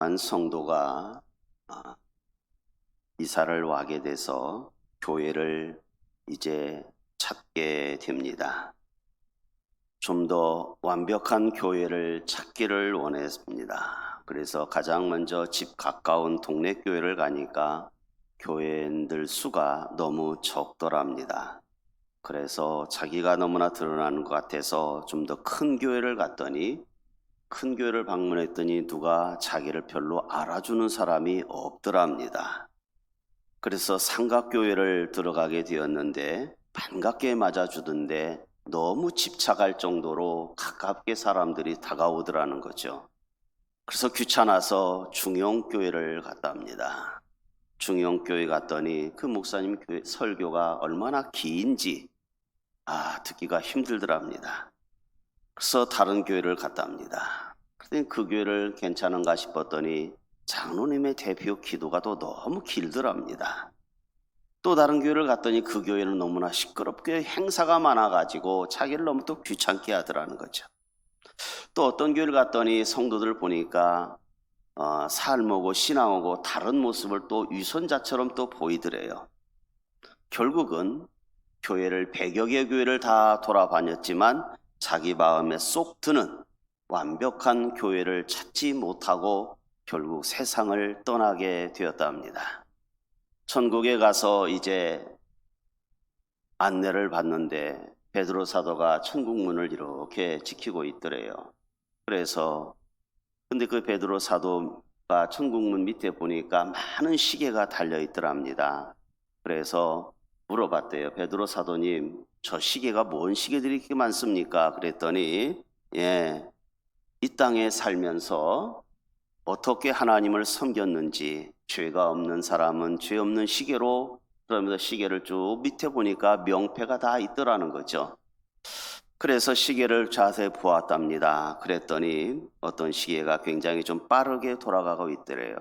한 성도가 이사를 와게 돼서 교회를 이제 찾게 됩니다. 좀 더 완벽한 교회를 찾기를 원했습니다. 그래서 가장 먼저 집 가까운 동네 교회를 가니까 교회인들 수가 너무 적더랍니다. 그래서 자기가 너무나 드러나는 것 같아서 좀 더 큰 교회를 갔더니 큰 교회를 방문했더니 누가 자기를 별로 알아주는 사람이 없더랍니다. 그래서 삼각교회를 들어가게 되었는데 반갑게 맞아주던데 너무 집착할 정도로 가깝게 사람들이 다가오더라는 거죠. 그래서 귀찮아서 중형교회를 갔답니다. 중형교회 갔더니 그 목사님 설교가 얼마나 긴지 듣기가 힘들더랍니다. 그래서 다른 교회를 갔답니다. 그랬더니 그 교회를 괜찮은가 싶었더니 장로님의 대표 기도가 또 너무 길더랍니다. 또 다른 교회를 갔더니 그 교회는 너무나 시끄럽게 행사가 많아가지고 자기를 너무 또 귀찮게 하더라는 거죠. 또 어떤 교회를 갔더니 성도들 보니까 삶하고 신앙하고 다른 모습을 또 위선자처럼 또 보이더래요. 결국은 교회를 100여 개 교회를 다 돌아다녔지만 자기 마음에 쏙 드는 완벽한 교회를 찾지 못하고 결국 세상을 떠나게 되었다 합니다. 천국에 가서 이제 안내를 받는데 베드로 사도가 천국 문을 이렇게 지키고 있더래요. 그래서 근데 그 베드로 사도가 천국 문 밑에 보니까 많은 시계가 달려 있더랍니다. 그래서 물어봤대요. 베드로 사도님, 저 시계가 뭔 시계들이 이렇게 많습니까? 그랬더니 이 땅에 살면서 어떻게 하나님을 섬겼는지, 죄가 없는 사람은 죄 없는 시계로, 그러면서 시계를 쭉 밑에 보니까 명패가 다 있더라는 거죠. 그래서 시계를 자세히 보았답니다. 그랬더니 어떤 시계가 굉장히 좀 빠르게 돌아가고 있더래요.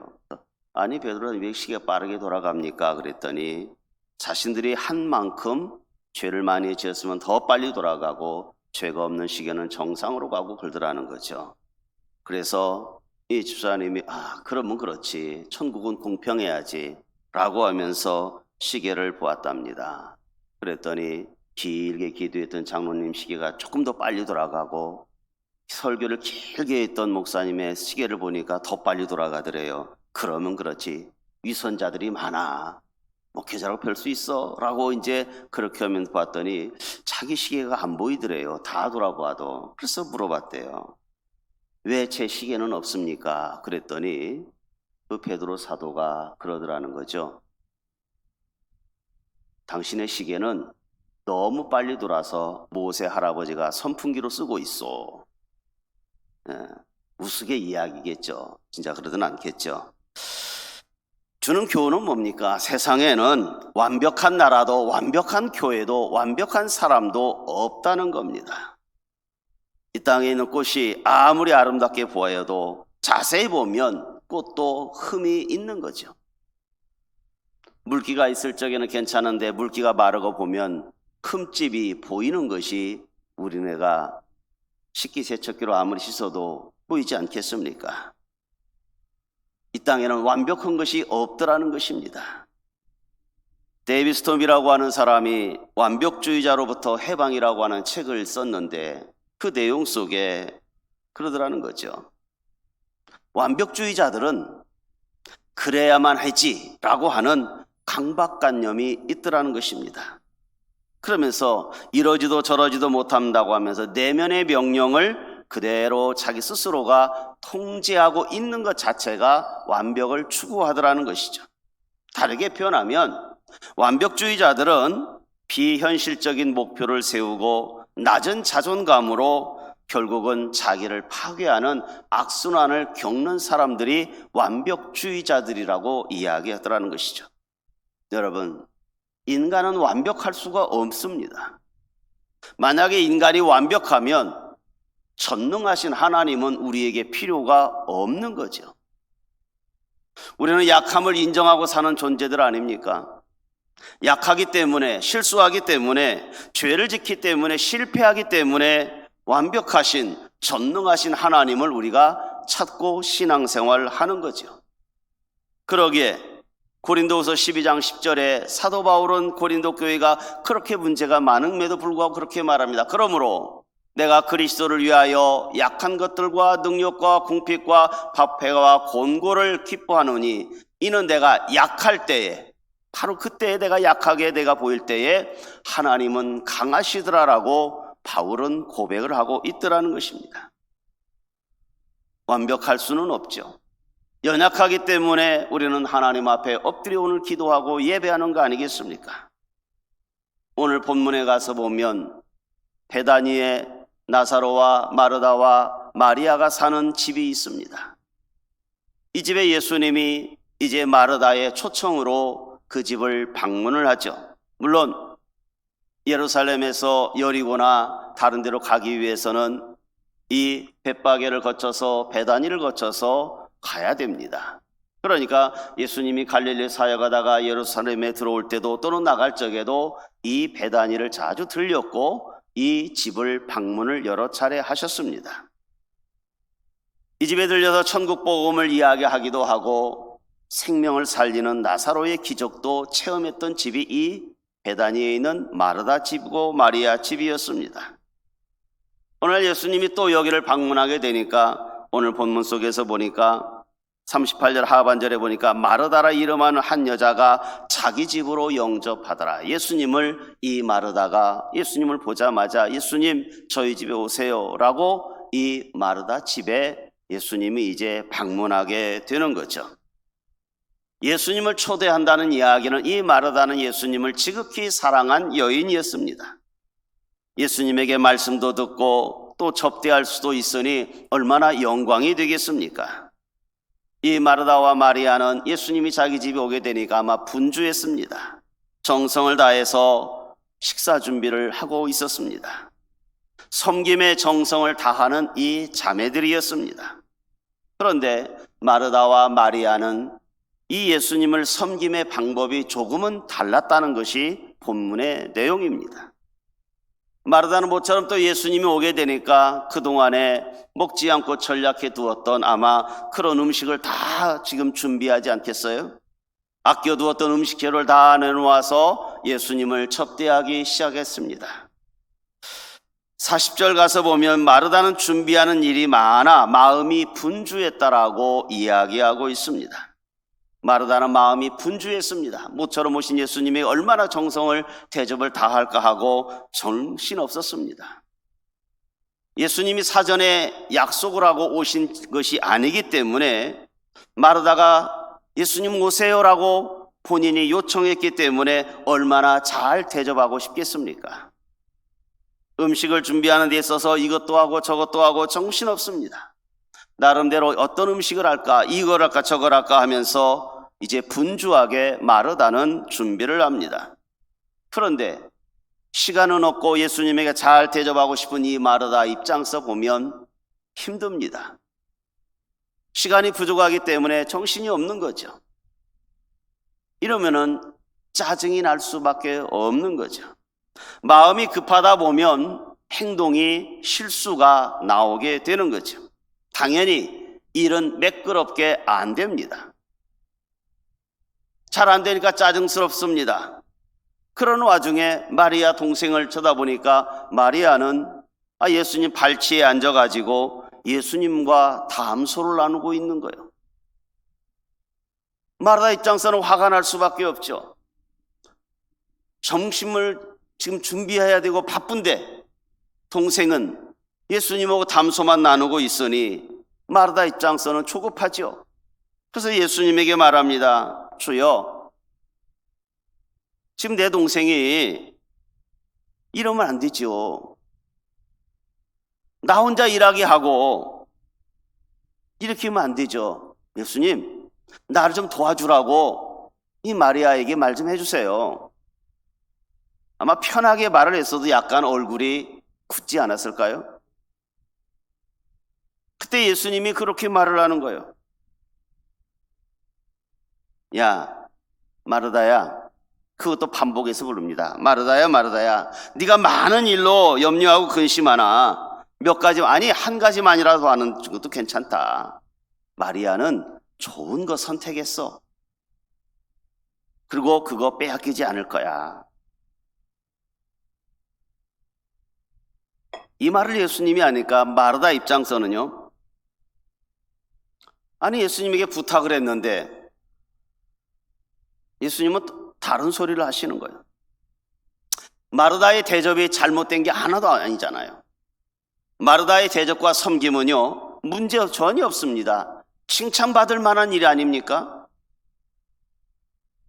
아니 베드로는 왜 시계가 빠르게 돌아갑니까? 그랬더니 자신들이 한 만큼 죄를 많이 지었으면 더 빨리 돌아가고 죄가 없는 시계는 정상으로 가고 그러더라는 거죠. 그래서 이 집사님이 그러면 그렇지, 천국은 공평해야지 라고 하면서 시계를 보았답니다. 그랬더니 길게 기도했던 장로님 시계가 조금 더 빨리 돌아가고 설교를 길게 했던 목사님의 시계를 보니까 더 빨리 돌아가더래요. 그러면 그렇지, 위선자들이 많아, 목회자라고 별 수 있어 라고 이제 그렇게 하면 봤더니 자기 시계가 안 보이더래요. 다 돌아봐도. 그래서 물어봤대요. 왜 제 시계는 없습니까? 그랬더니 그 베드로 사도가 그러더라는 거죠. 당신의 시계는 너무 빨리 돌아서 모세 할아버지가 선풍기로 쓰고 있어. 우스개 이야기겠죠. 진짜 그러든 않겠죠. 주는 교훈은 뭡니까? 세상에는 완벽한 나라도 완벽한 교회도 완벽한 사람도 없다는 겁니다. 이 땅에 있는 꽃이 아무리 아름답게 보여도 자세히 보면 꽃도 흠이 있는 거죠. 물기가 있을 적에는 괜찮은데 물기가 마르고 보면 흠집이 보이는 것이 우리네가 식기세척기로 아무리 씻어도 보이지 않겠습니까? 이 땅에는 완벽한 것이 없더라는 것입니다. 데이비드 스톰이라고 하는 사람이 완벽주의자로부터 해방이라고 하는 책을 썼는데 그 내용 속에 그러더라는 거죠. 완벽주의자들은 그래야만 하지라고 하는 강박관념이 있더라는 것입니다. 그러면서 이러지도 저러지도 못한다고 하면서 내면의 명령을 그대로 자기 스스로가 통제하고 있는 것 자체가 완벽을 추구하더라는 것이죠. 다르게 표현하면 완벽주의자들은 비현실적인 목표를 세우고 낮은 자존감으로 결국은 자기를 파괴하는 악순환을 겪는 사람들이 완벽주의자들이라고 이야기하더라는 것이죠. 여러분, 인간은 완벽할 수가 없습니다. 만약에 인간이 완벽하면 전능하신 하나님은 우리에게 필요가 없는 거죠. 우리는 약함을 인정하고 사는 존재들 아닙니까? 약하기 때문에, 실수하기 때문에, 죄를 짓기 때문에, 실패하기 때문에 완벽하신 전능하신 하나님을 우리가 찾고 신앙생활 하는 거죠. 그러기에 고린도후서 12장 10절에 사도 바울은 고린도 교회가 그렇게 문제가 많음에도 불구하고 그렇게 말합니다. 그러므로 내가 그리스도를 위하여 약한 것들과 능력과 궁핍과 박해와 곤고를 기뻐하노니 이는 내가 약할 때에, 바로 그때에 내가 약하게 내가 보일 때에 하나님은 강하시더라라고 바울은 고백을 하고 있더라는 것입니다. 완벽할 수는 없죠. 연약하기 때문에 우리는 하나님 앞에 엎드려 오늘 기도하고 예배하는 거 아니겠습니까? 오늘 본문에 가서 보면 베다니에 나사로와 마르다와 마리아가 사는 집이 있습니다. 이 집에 예수님이 이제 마르다의 초청으로 그 집을 방문을 하죠. 물론 예루살렘에서 여리고나 다른 데로 가기 위해서는 이 벳바게를 거쳐서 베다니를 거쳐서 가야 됩니다. 그러니까 예수님이 갈릴리 사역하다가 예루살렘에 들어올 때도 또는 나갈 적에도 이 베다니를 자주 들렸고 이 집을 방문을 여러 차례 하셨습니다. 이 집에 들려서 천국 복음을 이야기하기도 하고 생명을 살리는 나사로의 기적도 체험했던 집이 이 베다니에 있는 마르다 집이고 마리아 집이었습니다. 오늘 예수님이 또 여기를 방문하게 되니까 오늘 본문 속에서 보니까 38절 하반절에 보니까 마르다라 이름하는 한 여자가 자기 집으로 영접하더라. 예수님을 이 마르다가 예수님을 보자마자 예수님 저희 집에 오세요 라고 이 마르다 집에 예수님이 이제 방문하게 되는 거죠. 예수님을 초대한다는 이야기는 이 마르다는 예수님을 지극히 사랑한 여인이었습니다. 예수님에게 말씀도 듣고 또 접대할 수도 있으니 얼마나 영광이 되겠습니까? 이 마르다와 마리아는 예수님이 자기 집에 오게 되니까 아마 분주했습니다. 정성을 다해서 식사 준비를 하고 있었습니다. 섬김의 정성을 다하는 이 자매들이었습니다. 그런데 마르다와 마리아는 이 예수님을 섬김의 방법이 조금은 달랐다는 것이 본문의 내용입니다. 마르다는 모처럼 또 예수님이 오게 되니까 그동안에 먹지 않고 전략해 두었던 아마 그런 음식을 다 지금 준비하지 않겠어요? 아껴두었던 음식 재료를 다 내놓아서 예수님을 접대하기 시작했습니다. 40절 가서 보면 마르다는 준비하는 일이 많아 마음이 분주했다라고 이야기하고 있습니다. 마르다는 마음이 분주했습니다. 모처럼 오신 예수님이 얼마나 정성을 대접을 다할까 하고 정신없었습니다. 예수님이 사전에 약속을 하고 오신 것이 아니기 때문에 마르다가 예수님 오세요라고 본인이 요청했기 때문에 얼마나 잘 대접하고 싶겠습니까? 음식을 준비하는 데 있어서 이것도 하고 저것도 하고 정신없습니다. 나름대로 어떤 음식을 할까, 이걸 할까 저걸 할까 하면서 이제 분주하게 마르다는 준비를 합니다. 그런데 시간은 없고 예수님에게 잘 대접하고 싶은 이 마르다 입장에서 보면 힘듭니다. 시간이 부족하기 때문에 정신이 없는 거죠. 이러면은 짜증이 날 수밖에 없는 거죠. 마음이 급하다 보면 행동이 실수가 나오게 되는 거죠. 당연히 일은 매끄럽게 안 됩니다. 잘 안 되니까 짜증스럽습니다. 그런 와중에 마리아 동생을 쳐다보니까 마리아는 예수님 발치에 앉아가지고 예수님과 담소를 나누고 있는 거예요. 마르다 입장에서는 화가 날 수밖에 없죠. 점심을 지금 준비해야 되고 바쁜데 동생은 예수님하고 담소만 나누고 있으니 마르다 입장에서는 조급하죠. 그래서 예수님에게 말합니다. 주여, 지금 내 동생이 이러면 안 되죠. 나 혼자 일하게 하고 이렇게 하면 안 되죠. 예수님, 나를 좀 도와주라고 이 마리아에게 말 좀 해주세요. 아마 편하게 말을 했어도 약간 얼굴이 굳지 않았을까요? 그때 예수님이 그렇게 말을 하는 거예요. 야, 마르다야, 그것도 반복해서 부릅니다. 마르다야, 마르다야, 네가 많은 일로 염려하고 근심하나 몇 가지, 아니 한 가지만이라도 하는 것도 괜찮다. 마리아는 좋은 거 선택했어. 그리고 그거 빼앗기지 않을 거야. 이 말을 예수님이 하니까 마르다 입장에서는요, 아니 예수님에게 부탁을 했는데 예수님은 다른 소리를 하시는 거예요. 마르다의 대접이 잘못된 게 하나도 아니잖아요. 마르다의 대접과 섬김은요, 문제 전혀 없습니다. 칭찬받을 만한 일이 아닙니까?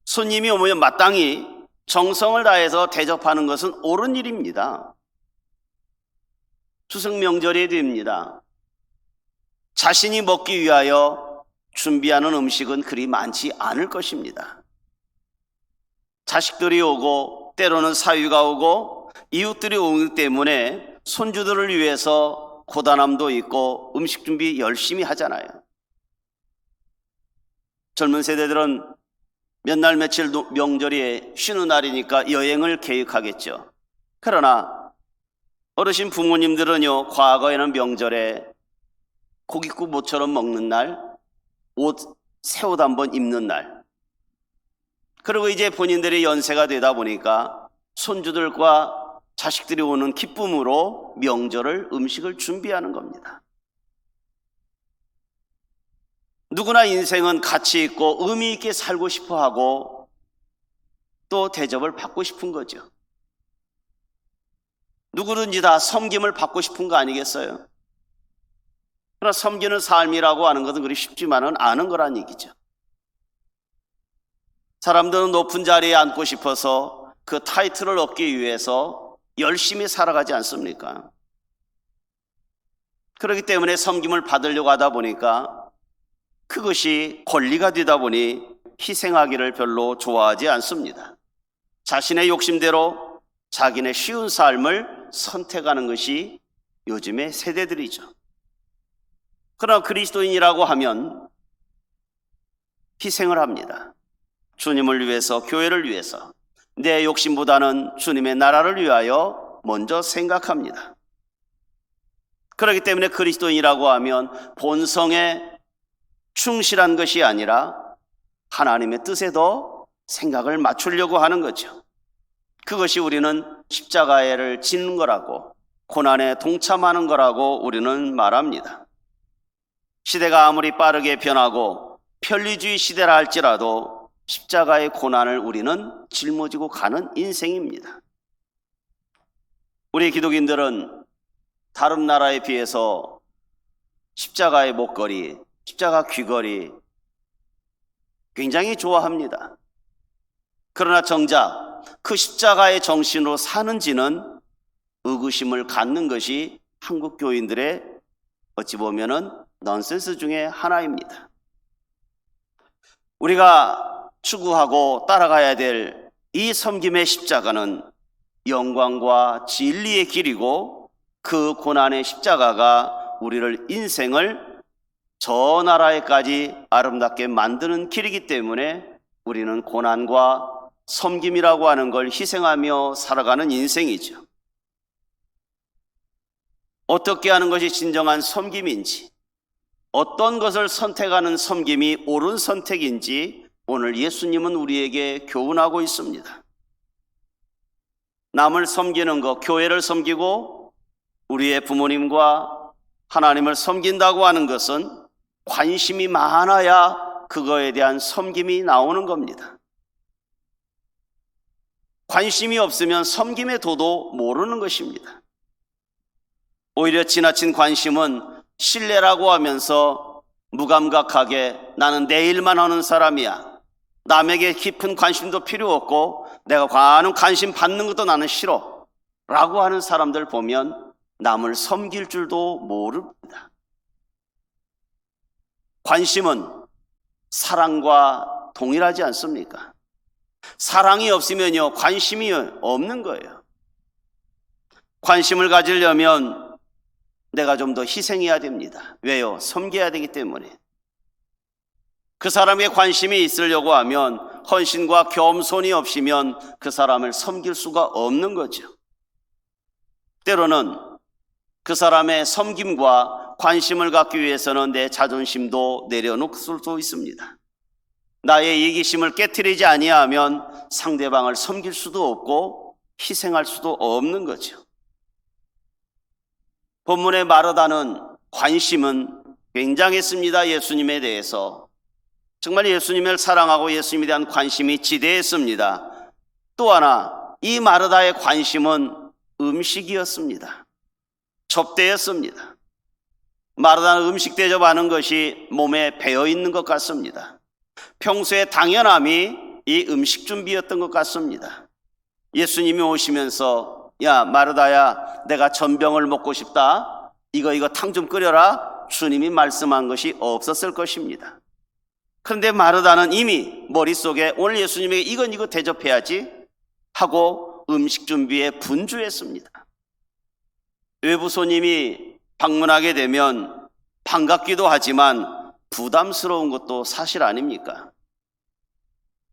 손님이 오면 마땅히 정성을 다해서 대접하는 것은 옳은 일입니다. 추석 명절이 됩니다. 자신이 먹기 위하여 준비하는 음식은 그리 많지 않을 것입니다. 자식들이 오고 때로는 사위가 오고 이웃들이 오기 때문에 손주들을 위해서 고단함도 있고 음식 준비 열심히 하잖아요. 젊은 세대들은 몇 날 며칠 명절이 쉬는 날이니까 여행을 계획하겠죠. 그러나 어르신 부모님들은요, 과거에는 명절에 고깃국 모처럼 먹는 날, 새 옷 한번 입는 날, 그리고 이제 본인들이 연세가 되다 보니까 손주들과 자식들이 오는 기쁨으로 명절을 음식을 준비하는 겁니다. 누구나 인생은 가치 있고 의미 있게 살고 싶어 하고 또 대접을 받고 싶은 거죠. 누구든지 다 섬김을 받고 싶은 거 아니겠어요? 그러나 섬기는 삶이라고 하는 것은 그리 쉽지만은 않은 거란 얘기죠. 사람들은 높은 자리에 앉고 싶어서 그 타이틀을 얻기 위해서 열심히 살아가지 않습니까? 그렇기 때문에 섬김을 받으려고 하다 보니까 그것이 권리가 되다 보니 희생하기를 별로 좋아하지 않습니다. 자신의 욕심대로 자기네 쉬운 삶을 선택하는 것이 요즘의 세대들이죠. 그러나 그리스도인이라고 하면 희생을 합니다. 주님을 위해서, 교회를 위해서, 내 욕심보다는 주님의 나라를 위하여 먼저 생각합니다. 그렇기 때문에 그리스도인이라고 하면 본성에 충실한 것이 아니라 하나님의 뜻에 더 생각을 맞추려고 하는 거죠. 그것이 우리는 십자가를 짓는 거라고, 고난에 동참하는 거라고 우리는 말합니다. 시대가 아무리 빠르게 변하고 편리주의 시대라 할지라도 십자가의 고난을 우리는 짊어지고 가는 인생입니다. 우리 기독인들은 다른 나라에 비해서 십자가의 목걸이, 십자가 귀걸이 굉장히 좋아합니다. 그러나 정작 그 십자가의 정신으로 사는지는 의구심을 갖는 것이 한국 교인들의 어찌 보면은 넌센스 중에 하나입니다. 우리가 추구하고 따라가야 될 이 섬김의 십자가는 영광과 진리의 길이고, 그 고난의 십자가가 우리를 인생을 저 나라에까지 아름답게 만드는 길이기 때문에 우리는 고난과 섬김이라고 하는 걸 희생하며 살아가는 인생이죠. 어떻게 하는 것이 진정한 섬김인지, 어떤 것을 선택하는 섬김이 옳은 선택인지 오늘 예수님은 우리에게 교훈하고 있습니다. 남을 섬기는 것, 교회를 섬기고 우리의 부모님과 하나님을 섬긴다고 하는 것은 관심이 많아야 그거에 대한 섬김이 나오는 겁니다. 관심이 없으면 섬김의 도도 모르는 것입니다. 오히려 지나친 관심은 신뢰라고 하면서 무감각하게 나는 내 일만 하는 사람이야, 남에게 깊은 관심도 필요 없고 내가 많은 관심 받는 것도 나는 싫어 라고 하는 사람들 보면 남을 섬길 줄도 모릅니다. 관심은 사랑과 동일하지 않습니까? 사랑이 없으면요, 관심이 없는 거예요. 관심을 가지려면 내가 좀 더 희생해야 됩니다. 왜요? 섬겨야 되기 때문에. 그 사람의 관심이 있으려고 하면 헌신과 겸손이 없이면 그 사람을 섬길 수가 없는 거죠. 때로는 그 사람의 섬김과 관심을 갖기 위해서는 내 자존심도 내려놓을 수도 있습니다. 나의 이기심을 깨트리지 아니하면 상대방을 섬길 수도 없고 희생할 수도 없는 거죠. 본문의 마르다는 관심은 굉장했습니다. 예수님에 대해서. 정말 예수님을 사랑하고 예수님에 대한 관심이 지대했습니다. 또 하나, 이 마르다의 관심은 음식이었습니다. 접대였습니다. 마르다는 음식 대접하는 것이 몸에 배어 있는 것 같습니다. 평소에 당연함이 이 음식 준비였던 것 같습니다. 예수님이 오시면서 야 마르다야 내가 전병을 먹고 싶다. 이거 탕 좀 끓여라. 주님이 말씀한 것이 없었을 것입니다. 그런데 마르다는 이미 머릿속에 오늘 예수님에게 이거 대접해야지 하고 음식 준비에 분주했습니다. 외부 손님이 방문하게 되면 반갑기도 하지만 부담스러운 것도 사실 아닙니까?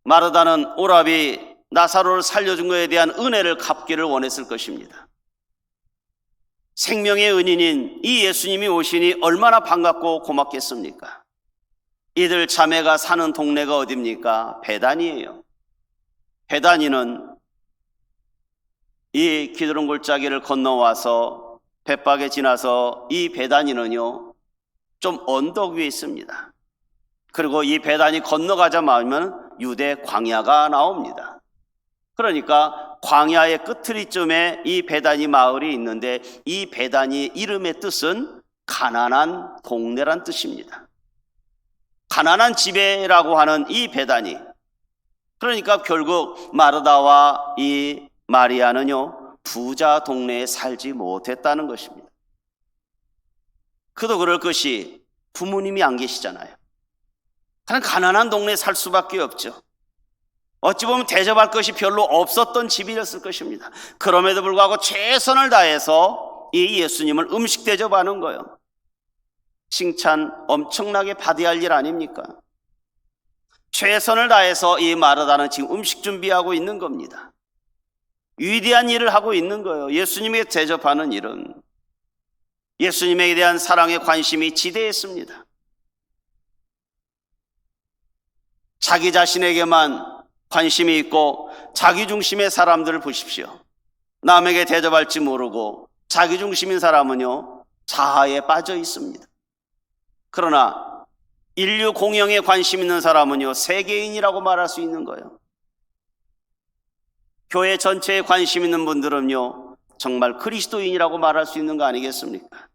마르다는 오라비 나사로를 살려준 것에 대한 은혜를 갚기를 원했을 것입니다. 생명의 은인인 이 예수님이 오시니 얼마나 반갑고 고맙겠습니까? 이들 자매가 사는 동네가 어디입니까? 베다니예요. 베다니는 이 기드론 골짜기를 건너와서 벳박에 지나서 이 베다니는요 좀 언덕 위에 있습니다. 그리고 이 베다니 건너가자마자 유대 광야가 나옵니다. 그러니까 광야의 끝트리쯤에 이 베다니 마을이 있는데 이 베다니 이름의 뜻은 가난한 동네란 뜻입니다. 가난한 집에라고 하는 이 베다니. 그러니까 결국 마르다와 이 마리아는요 부자 동네에 살지 못했다는 것입니다. 그도 그럴 것이 부모님이 안 계시잖아요. 그냥 가난한 동네에 살 수밖에 없죠. 어찌 보면 대접할 것이 별로 없었던 집이었을 것입니다. 그럼에도 불구하고 최선을 다해서 이 예수님을 음식 대접하는 거예요. 칭찬 엄청나게 받아야 할 일 아닙니까? 최선을 다해서 이 마르다는 지금 음식 준비하고 있는 겁니다. 위대한 일을 하고 있는 거예요. 예수님에게 대접하는 일은. 예수님에 대한 사랑의 관심이 지대했습니다. 자기 자신에게만 관심이 있고 자기 중심의 사람들을 보십시오. 남에게 대접할지 모르고 자기 중심인 사람은요 자아에 빠져 있습니다. 그러나 인류 공영에 관심 있는 사람은요 세계인이라고 말할 수 있는 거예요. 교회 전체에 관심 있는 분들은요 정말 그리스도인이라고 말할 수 있는 거 아니겠습니까?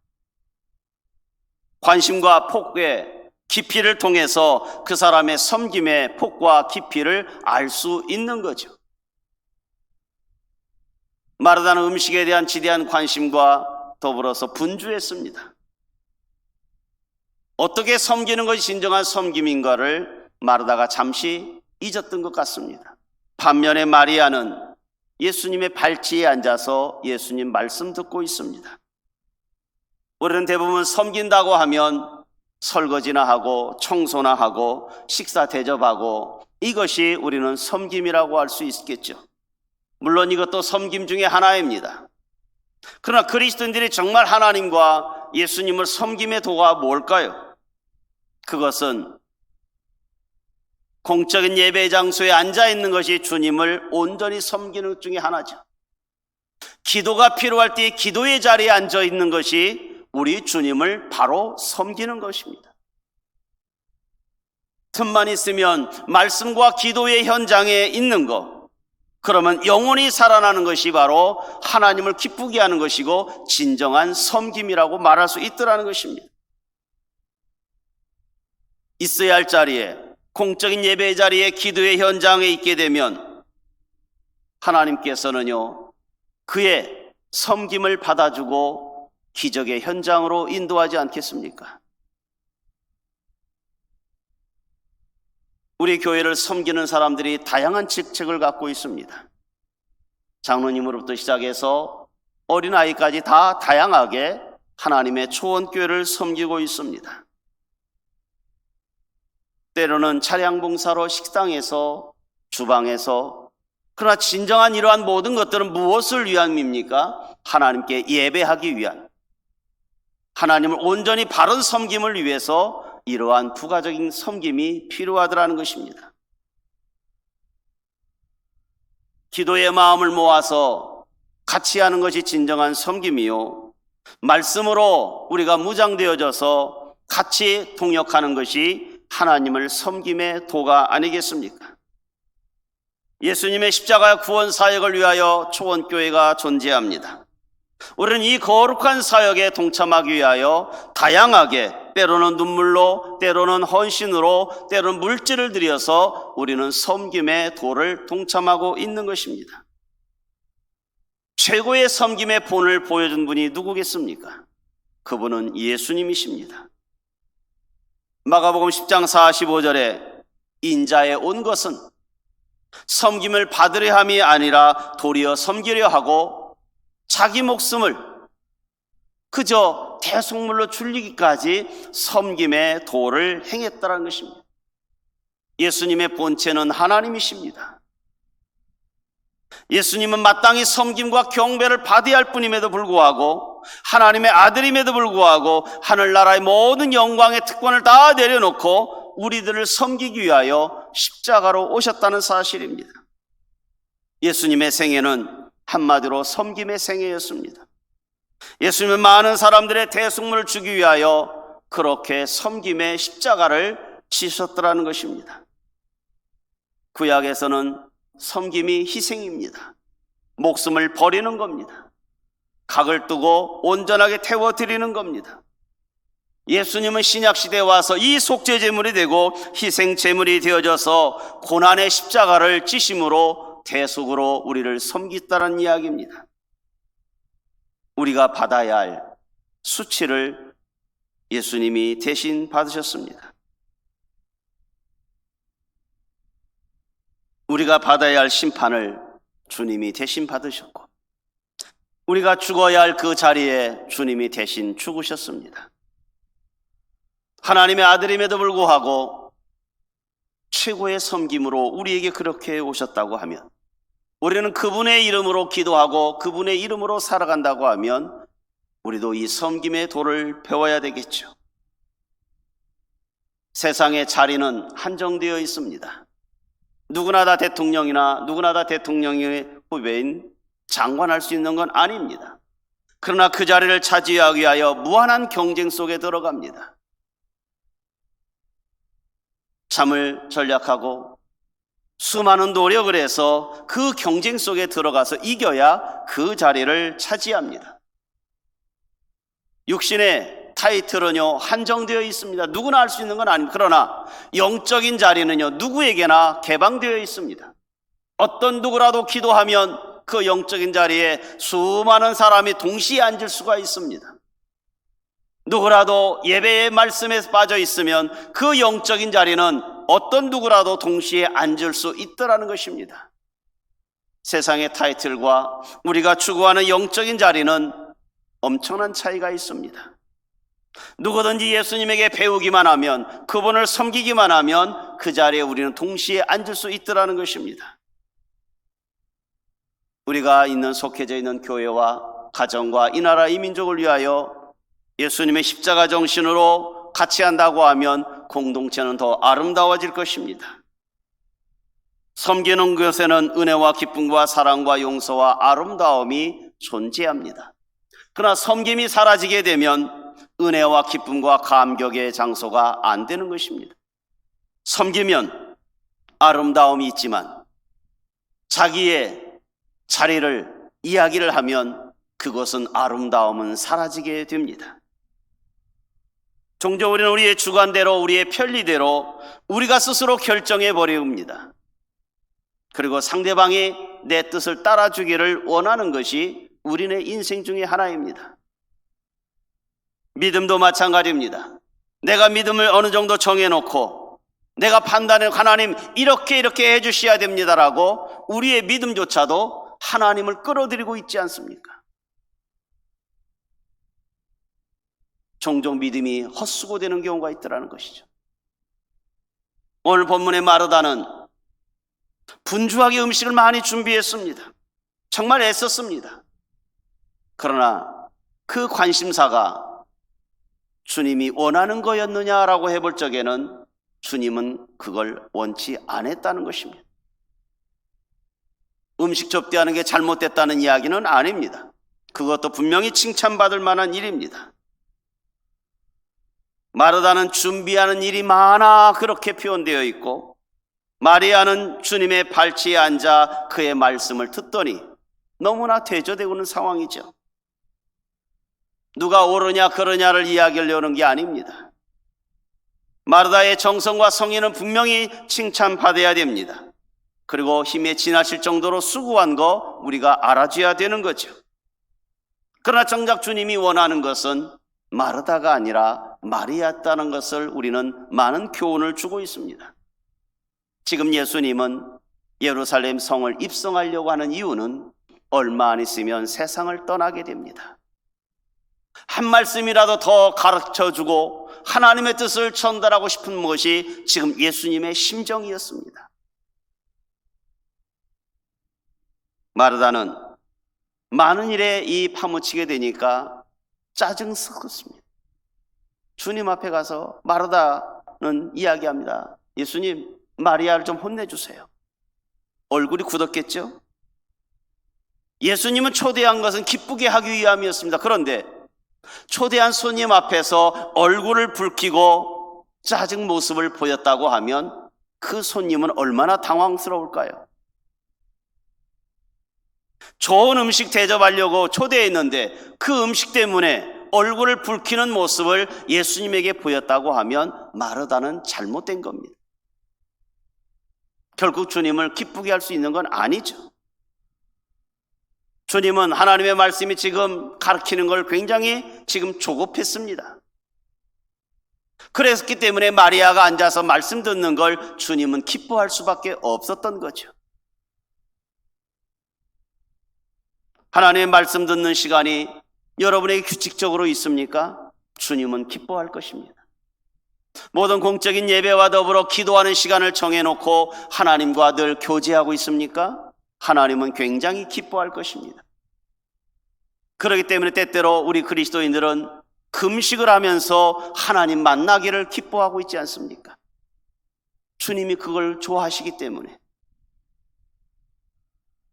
관심과 폭의 깊이를 통해서 그 사람의 섬김의 폭과 깊이를 알 수 있는 거죠. 마르다는 음식에 대한 지대한 관심과 더불어서 분주했습니다. 어떻게 섬기는 것이 진정한 섬김인가를 마르다가 잠시 잊었던 것 같습니다. 반면에 마리아는 예수님의 발치에 앉아서 예수님 말씀 듣고 있습니다. 우리는 대부분 섬긴다고 하면 설거지나 하고 청소나 하고 식사 대접하고 이것이 우리는 섬김이라고 할 수 있겠죠. 물론 이것도 섬김 중에 하나입니다. 그러나 그리스도인들이 정말 하나님과 예수님을 섬김의 도가 뭘까요? 그것은 공적인 예배 장소에 앉아 있는 것이 주님을 온전히 섬기는 것 중에 하나죠. 기도가 필요할 때 기도의 자리에 앉아 있는 것이 우리 주님을 바로 섬기는 것입니다. 틈만 있으면 말씀과 기도의 현장에 있는 것, 그러면 영원히 살아나는 것이 바로 하나님을 기쁘게 하는 것이고 진정한 섬김이라고 말할 수 있더라는 것입니다. 있어야 할 자리에, 공적인 예배의 자리에, 기도의 현장에 있게 되면 하나님께서는요 그의 섬김을 받아주고 기적의 현장으로 인도하지 않겠습니까? 우리 교회를 섬기는 사람들이 다양한 직책을 갖고 있습니다. 장로님으로부터 시작해서 어린아이까지 다 다양하게 하나님의 초원교회를 섬기고 있습니다. 때로는 차량 봉사로 식당에서, 주방에서. 그러나 진정한 이러한 모든 것들은 무엇을 위함입니까? 하나님께 예배하기 위한, 하나님을 온전히 바른 섬김을 위해서 이러한 부가적인 섬김이 필요하더라는 것입니다. 기도의 마음을 모아서 같이 하는 것이 진정한 섬김이요, 말씀으로 우리가 무장되어져서 같이 동역하는 것이 하나님을 섬김의 도가 아니겠습니까? 예수님의 십자가 구원 사역을 위하여 초원교회가 존재합니다. 우리는 이 거룩한 사역에 동참하기 위하여 다양하게, 때로는 눈물로, 때로는 헌신으로, 때로는 물질을 들여서 우리는 섬김의 도를 동참하고 있는 것입니다. 최고의 섬김의 본을 보여준 분이 누구겠습니까? 그분은 예수님이십니다. 마가복음 10장 45절에 인자에 온 것은 섬김을 받으려 함이 아니라 도리어 섬기려 하고 자기 목숨을 그저 대속물로 줄이기까지 섬김의 도를 행했다는 것입니다. 예수님의 본체는 하나님이십니다. 예수님은 마땅히 섬김과 경배를 받아야 할 뿐임에도 불구하고, 하나님의 아들임에도 불구하고 하늘나라의 모든 영광의 특권을 다 내려놓고 우리들을 섬기기 위하여 십자가로 오셨다는 사실입니다. 예수님의 생애는 한마디로 섬김의 생애였습니다. 예수님은 많은 사람들의 대속물을 주기 위하여 그렇게 섬김의 십자가를 지셨더라는 것입니다. 구약에서는 섬김이 희생입니다. 목숨을 버리는 겁니다. 각을 두고 온전하게 태워드리는 겁니다. 예수님은 신약시대에 와서 이 속죄제물이 되고 희생제물이 되어져서 고난의 십자가를 지심으로 대속으로 우리를 섬겼다는 이야기입니다. 우리가 받아야 할 수치를 예수님이 대신 받으셨습니다. 우리가 받아야 할 심판을 주님이 대신 받으셨고, 우리가 죽어야 할 그 자리에 주님이 대신 죽으셨습니다. 하나님의 아들임에도 불구하고 최고의 섬김으로 우리에게 그렇게 오셨다고 하면, 우리는 그분의 이름으로 기도하고 그분의 이름으로 살아간다고 하면 우리도 이 섬김의 도를 배워야 되겠죠. 세상의 자리는 한정되어 있습니다. 누구나 다 대통령이나 누구나 다 대통령의 후배인 장관할 수 있는 건 아닙니다. 그러나 그 자리를 차지하기 위하여 무한한 경쟁 속에 들어갑니다. 잠을 전략하고 수많은 노력을 해서 그 경쟁 속에 들어가서 이겨야 그 자리를 차지합니다. 육신의 타이틀은요 한정되어 있습니다. 누구나 할 수 있는 건 아닙니다. 그러나 영적인 자리는요 누구에게나 개방되어 있습니다. 어떤 누구라도 기도하면 그 영적인 자리에 수많은 사람이 동시에 앉을 수가 있습니다. 누구라도 예배의 말씀에 빠져 있으면 그 영적인 자리는 어떤 누구라도 동시에 앉을 수 있더라는 것입니다. 세상의 타이틀과 우리가 추구하는 영적인 자리는 엄청난 차이가 있습니다. 누구든지 예수님에게 배우기만 하면, 그분을 섬기기만 하면 그 자리에 우리는 동시에 앉을 수 있더라는 것입니다. 우리가 속해져 있는 교회와 가정과 이 나라 이 민족을 위하여 예수님의 십자가 정신으로 같이 한다고 하면 공동체는 더 아름다워질 것입니다. 섬기는 것에는 은혜와 기쁨과 사랑과 용서와 아름다움이 존재합니다. 그러나 섬김이 사라지게 되면 은혜와 기쁨과 감격의 장소가 안 되는 것입니다. 섬기면 아름다움이 있지만 자기의 자리를 이야기를 하면 그것은 아름다움은 사라지게 됩니다. 종종 우리는 우리의 주관대로, 우리의 편리대로 우리가 스스로 결정해 버립니다. 그리고 상대방이 내 뜻을 따라주기를 원하는 것이 우리의 인생 중에 하나입니다. 믿음도 마찬가지입니다. 내가 믿음을 어느 정도 정해놓고 내가 판단해 하나님 이렇게 해주셔야 됩니다라고 우리의 믿음조차도 하나님을 끌어들이고 있지 않습니까? 종종 믿음이 헛수고되는 경우가 있더라는 것이죠. 오늘 본문의 마르다는 분주하게 음식을 많이 준비했습니다. 정말 애썼습니다. 그러나 그 관심사가 주님이 원하는 거였느냐라고 해볼 적에는 주님은 그걸 원치 않았다는 것입니다. 음식 접대하는 게 잘못됐다는 이야기는 아닙니다. 그것도 분명히 칭찬받을 만한 일입니다. 마르다는 준비하는 일이 많아 그렇게 표현되어 있고, 마리아는 주님의 발치에 앉아 그의 말씀을 듣더니 너무나 대조되고 있는 상황이죠. 누가 옳으냐 그러냐를 이야기하려는 게 아닙니다. 마르다의 정성과 성의는 분명히 칭찬받아야 됩니다. 그리고 힘에 지나칠 정도로 수고한 거 우리가 알아줘야 되는 거죠. 그러나 정작 주님이 원하는 것은 마르다가 아니라 마리아였다는 것을 우리는 많은 교훈을 주고 있습니다. 지금 예수님은 예루살렘 성을 입성하려고 하는 이유는 얼마 안 있으면 세상을 떠나게 됩니다. 한 말씀이라도 더 가르쳐주고 하나님의 뜻을 전달하고 싶은 것이 지금 예수님의 심정이었습니다. 마르다는 많은 일에 이 파묻히게 되니까 짜증 섞었습니다. 주님 앞에 가서 마르다는 이야기합니다. 예수님, 마리아를 좀 혼내주세요. 얼굴이 굳었겠죠? 예수님은 초대한 것은 기쁘게 하기 위함이었습니다. 그런데 초대한 손님 앞에서 얼굴을 붉히고 짜증 모습을 보였다고 하면 그 손님은 얼마나 당황스러울까요? 좋은 음식 대접하려고 초대했는데 그 음식 때문에 얼굴을 붉히는 모습을 예수님에게 보였다고 하면 마르다는 잘못된 겁니다. 결국 주님을 기쁘게 할 수 있는 건 아니죠. 주님은 하나님의 말씀이 지금 가르치는 걸 굉장히 지금 조급했습니다. 그랬기 때문에 마리아가 앉아서 말씀 듣는 걸 주님은 기뻐할 수밖에 없었던 거죠. 하나님의 말씀 듣는 시간이 여러분에게 규칙적으로 있습니까? 주님은 기뻐할 것입니다. 모든 공적인 예배와 더불어 기도하는 시간을 정해놓고 하나님과 늘 교제하고 있습니까? 하나님은 굉장히 기뻐할 것입니다. 그렇기 때문에 때때로 우리 그리스도인들은 금식을 하면서 하나님 만나기를 기뻐하고 있지 않습니까? 주님이 그걸 좋아하시기 때문에.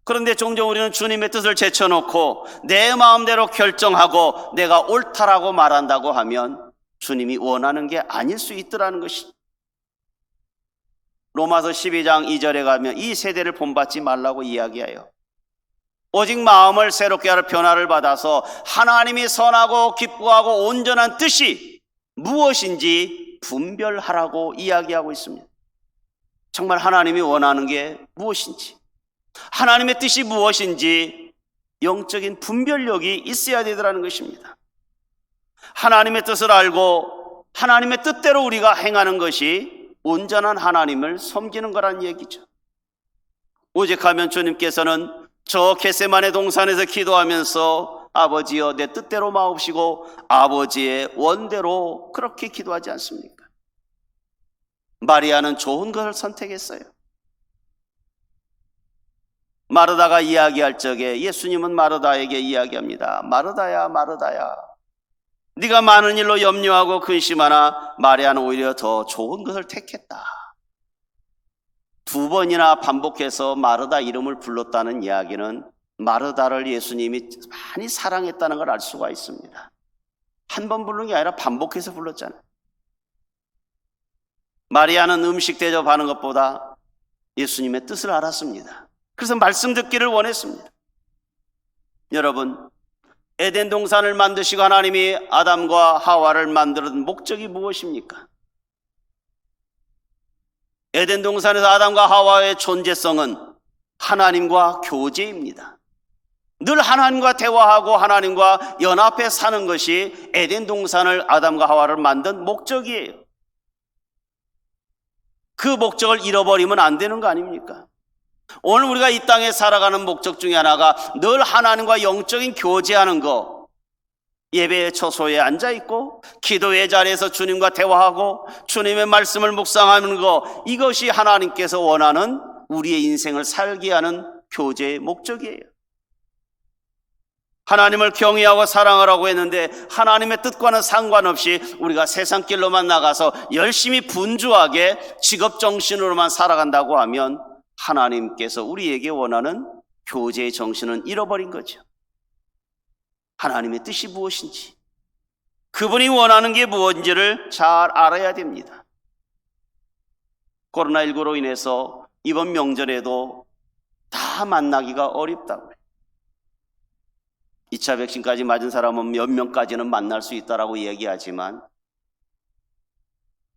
그런데 종종 우리는 주님의 뜻을 제쳐놓고 내 마음대로 결정하고 내가 옳다라고 말한다고 하면 주님이 원하는 게 아닐 수 있더라는 것이. 로마서 12장 2절에 가면 이 세대를 본받지 말라고 이야기해요. 오직 마음을 새롭게 하는 변화를 받아서 하나님이 선하고 기뻐하고 온전한 뜻이 무엇인지 분별하라고 이야기하고 있습니다. 정말 하나님이 원하는 게 무엇인지, 하나님의 뜻이 무엇인지 영적인 분별력이 있어야 되더라는 것입니다. 하나님의 뜻을 알고 하나님의 뜻대로 우리가 행하는 것이 온전한 하나님을 섬기는 거란 얘기죠. 오직하면 주님께서는 저 겟세마네 동산에서 기도하면서 아버지여 내 뜻대로 마옵시고 아버지의 원대로 그렇게 기도하지 않습니까? 마리아는 좋은 것을 선택했어요. 마르다가 이야기할 적에 예수님은 마르다에게 이야기합니다. 마르다야, 마르다야, 네가 많은 일로 염려하고 근심하나 마리아는 오히려 더 좋은 것을 택했다. 두 번이나 반복해서 마르다 이름을 불렀다는 이야기는 마르다를 예수님이 많이 사랑했다는 걸 알 수가 있습니다. 한 번 부른 게 아니라 반복해서 불렀잖아요. 마리아는 음식 대접하는 것보다 예수님의 뜻을 알았습니다. 그래서 말씀 듣기를 원했습니다. 여러분, 에덴 동산을 만드시고 하나님이 아담과 하와를 만드는 목적이 무엇입니까? 에덴 동산에서 아담과 하와의 존재성은 하나님과 교제입니다. 늘 하나님과 대화하고 하나님과 연합해 사는 것이 에덴 동산을 아담과 하와를 만든 목적이에요. 그 목적을 잃어버리면 안 되는 거 아닙니까? 오늘 우리가 이 땅에 살아가는 목적 중에 하나가 늘 하나님과 영적인 교제하는 거, 예배의 처소에 앉아있고 기도의 자리에서 주님과 대화하고 주님의 말씀을 묵상하는 거, 이것이 하나님께서 원하는 우리의 인생을 살게 하는 교제의 목적이에요. 하나님을 경외하고 사랑하라고 했는데 하나님의 뜻과는 상관없이 우리가 세상 길로만 나가서 열심히 분주하게 직업정신으로만 살아간다고 하면 하나님께서 우리에게 원하는 교제의 정신은 잃어버린 거죠. 하나님의 뜻이 무엇인지, 그분이 원하는 게 무엇인지를 잘 알아야 됩니다. 코로나19로 인해서 이번 명절에도 다 만나기가 어렵다고요. 2차 백신까지 맞은 사람은 몇 명까지는 만날 수 있다라고 얘기하지만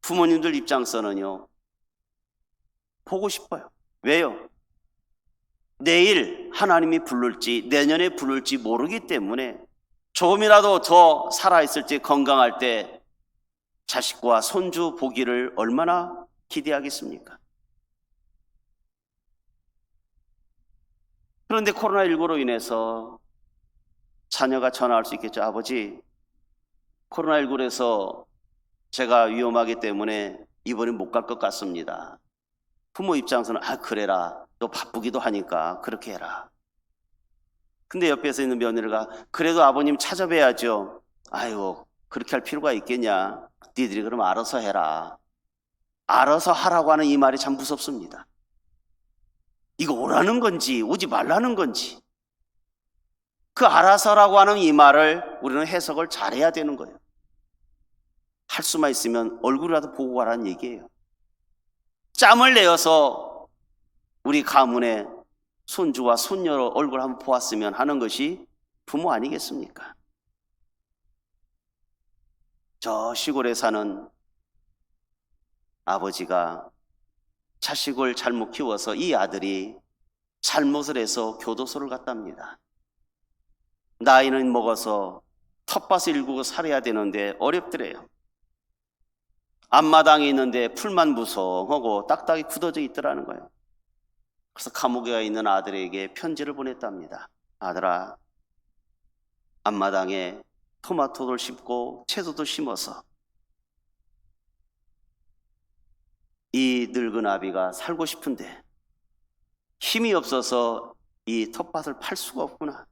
부모님들 입장에서는요, 보고 싶어요. 왜요? 내일 하나님이 부를지 내년에 부를지 모르기 때문에 조금이라도 더 살아있을 때, 건강할 때 자식과 손주 보기를 얼마나 기대하겠습니까? 그런데 코로나19로 인해서 자녀가 전화할 수 있겠죠. 아버지, 코로나19에서 제가 위험하기 때문에 이번에 못 갈 것 같습니다. 부모 입장에서는 그래라, 너 바쁘기도 하니까 그렇게 해라. 근데 옆에서 있는 며느리가 그래도 아버님 찾아뵈야죠. 아이고, 그렇게 할 필요가 있겠냐. 니들이 그럼 알아서 해라. 알아서 하라고 하는 이 말이 참 무섭습니다. 이거 오라는 건지 오지 말라는 건지, 그 알아서라고 하는 이 말을 우리는 해석을 잘해야 되는 거예요. 할 수만 있으면 얼굴이라도 보고 가라는 얘기예요. 짬을 내어서 우리 가문의 손주와 손녀로 얼굴 한번 보았으면 하는 것이 부모 아니겠습니까? 저 시골에 사는 아버지가 자식을 잘못 키워서 이 아들이 잘못을 해서 교도소를 갔답니다. 나이는 먹어서 텃밭을 일구고 살아야 되는데 어렵더래요. 앞마당에 있는데 풀만 무성하고 딱딱이 굳어져 있더라는 거예요. 그래서 감옥에 있는 아들에게 편지를 보냈답니다. 아들아, 앞마당에 토마토를 심고 채소도 심어서 이 늙은 아비가 살고 싶은데 힘이 없어서 이 텃밭을 팔 수가 없구나.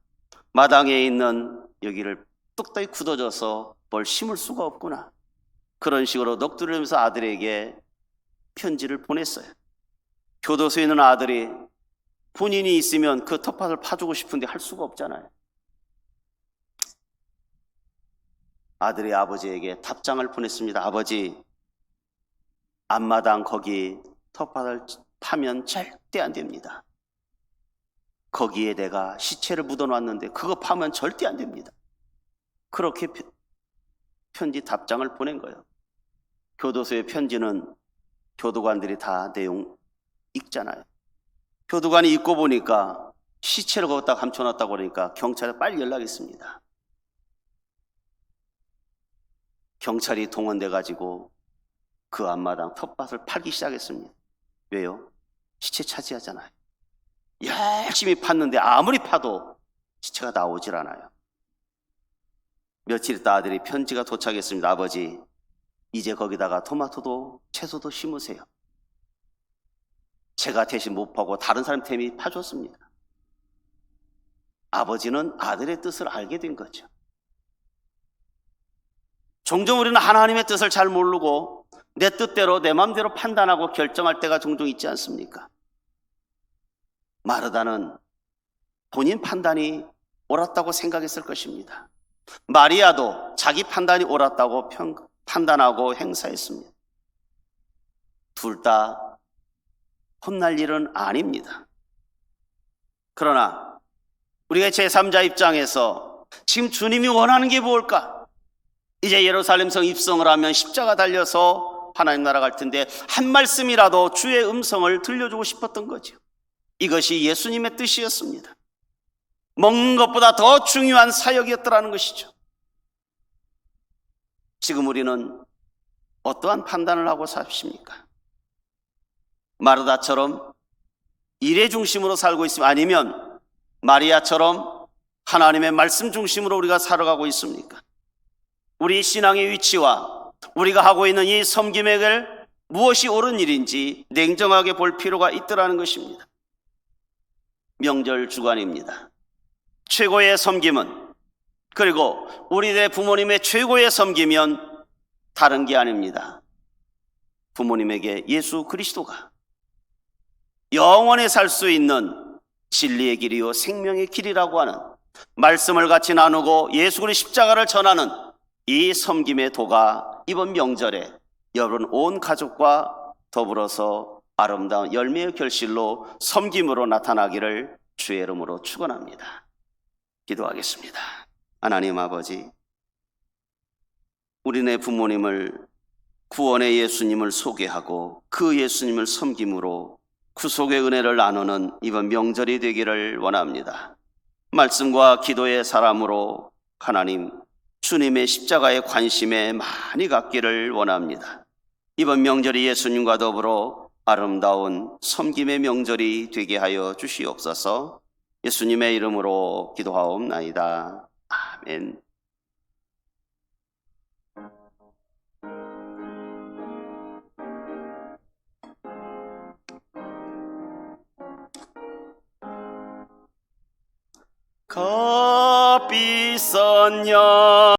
마당에 있는 여기를 뚝딱이 굳어져서 뭘 심을 수가 없구나. 그런 식으로 넋두리면서 아들에게 편지를 보냈어요. 교도소에 있는 아들이 본인이 있으면 그 텃밭을 파주고 싶은데 할 수가 없잖아요. 아들이 아버지에게 답장을 보냈습니다. 아버지, 앞마당 거기 텃밭을 파면 절대 안 됩니다. 거기에 내가 시체를 묻어놨는데 그거 파면 절대 안 됩니다. 그렇게 편지 답장을 보낸 거예요. 교도소의 편지는 교도관들이 다 내용 읽잖아요. 교도관이 읽고 보니까 시체를 거기다 감춰놨다고 그러니까 경찰에 빨리 연락했습니다. 경찰이 동원돼 가지고 그 앞마당 텃밭을 팔기 시작했습니다. 왜요? 시체 차지하잖아요. 열심히 팠는데 아무리 파도 시체가 나오질 않아요. 며칠 있다 아들이 편지가 도착했습니다. 아버지, 이제 거기다가 토마토도 채소도 심으세요. 제가 대신 못 파고 다른 사람 템이 파줬습니다. 아버지는 아들의 뜻을 알게 된 거죠. 종종 우리는 하나님의 뜻을 잘 모르고 내 뜻대로 내 마음대로 판단하고 결정할 때가 종종 있지 않습니까? 마르다는 본인 판단이 옳았다고 생각했을 것입니다. 마리아도 자기 판단이 옳았다고 판단하고 행사했습니다. 둘 다 혼날 일은 아닙니다. 그러나 우리가 제3자 입장에서 지금 주님이 원하는 게 뭘까? 이제 예루살렘성 입성을 하면 십자가 달려서 하나님 나라 갈 텐데 한 말씀이라도 주의 음성을 들려주고 싶었던 거죠. 이것이 예수님의 뜻이었습니다. 먹는 것보다 더 중요한 사역이었더라는 것이죠. 지금 우리는 어떠한 판단을 하고 사십니까? 마르다처럼 일의 중심으로 살고 있으면, 아니면 마리아처럼 하나님의 말씀 중심으로 우리가 살아가고 있습니까? 우리 신앙의 위치와 우리가 하고 있는 이 섬김의 길, 무엇이 옳은 일인지 냉정하게 볼 필요가 있더라는 것입니다. 명절 주간입니다. 최고의 섬김은 그리고 우리의 부모님의 최고의 섬기면 다른 게 아닙니다. 부모님에게 예수 그리스도가 영원히 살 수 있는 진리의 길이요 생명의 길이라고 하는 말씀을 같이 나누고 예수 그리스도 십자가를 전하는 이 섬김의 도가 이번 명절에 여러분 온 가족과 더불어서 아름다운 열매의 결실로 섬김으로 나타나기를 주의 이름으로 축원합니다. 기도하겠습니다. 하나님 아버지, 우리네 부모님을 구원의 예수님을 소개하고 그 예수님을 섬김으로 구속의 은혜를 나누는 이번 명절이 되기를 원합니다. 말씀과 기도의 사람으로 하나님 주님의 십자가의 관심에 많이 갖기를 원합니다. 이번 명절이 예수님과 더불어 아름다운 섬김의 명절이 되게 하여 주시옵소서. 예수님의 이름으로 기도하옵나이다. 아멘. 값비싼 양